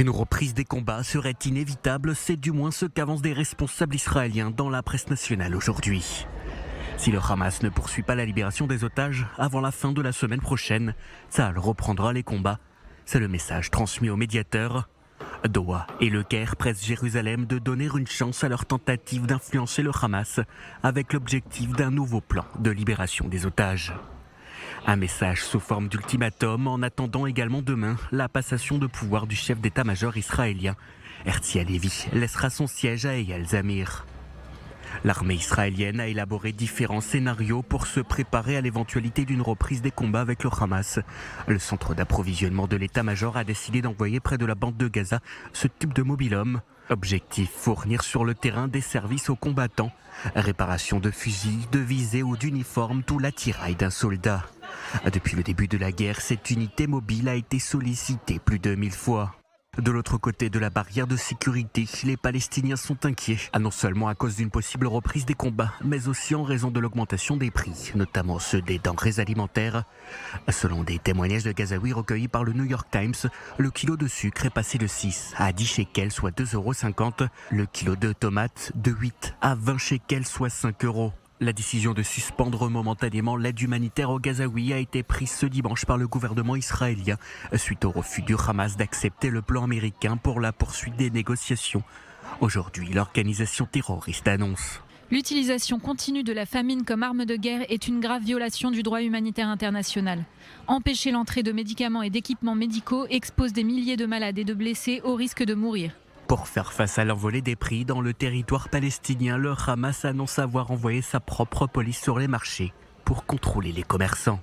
Une reprise des combats serait inévitable, c'est du moins ce qu'avancent des responsables israéliens dans la presse nationale aujourd'hui. Si le Hamas ne poursuit pas la libération des otages avant la fin de la semaine prochaine, Tsahal reprendra les combats. C'est le message transmis aux médiateurs. Doha et Le Caire pressent Jérusalem de donner une chance à leur tentative d'influencer le Hamas avec l'objectif d'un nouveau plan de libération des otages. Un message sous forme d'ultimatum en attendant également demain la passation de pouvoir du chef d'état-major israélien. Herzi Halevi laissera son siège à Eyal Zamir. L'armée israélienne a élaboré différents scénarios pour se préparer à l'éventualité d'une reprise des combats avec le Hamas. Le centre d'approvisionnement de l'état-major a décidé d'envoyer près de la bande de Gaza ce type de mobil-homme. Objectif, fournir sur le terrain des services aux combattants. Réparation de fusils, de visées ou d'uniformes, tout l'attirail d'un soldat. Depuis le début de la guerre, cette unité mobile a été sollicitée plus de 1000 fois. De l'autre côté de la barrière de sécurité, les Palestiniens sont inquiets, non seulement à cause d'une possible reprise des combats, mais aussi en raison de l'augmentation des prix, notamment ceux des denrées alimentaires. Selon des témoignages de Gazaouis recueillis par le New York Times, le kilo de sucre est passé de 6 à 10 shekels, soit 2,50 €, le kilo de tomates de 8 à 20 shekels, soit 5 €. La décision de suspendre momentanément l'aide humanitaire aux Gazaouis a été prise ce dimanche par le gouvernement israélien suite au refus du Hamas d'accepter le plan américain pour la poursuite des négociations. Aujourd'hui, l'organisation terroriste annonce. L'utilisation continue de la famine comme arme de guerre est une grave violation du droit humanitaire international. Empêcher l'entrée de médicaments et d'équipements médicaux expose des milliers de malades et de blessés au risque de mourir. Pour faire face à l'envolée des prix dans le territoire palestinien, le Hamas annonce avoir envoyé sa propre police sur les marchés pour contrôler les commerçants.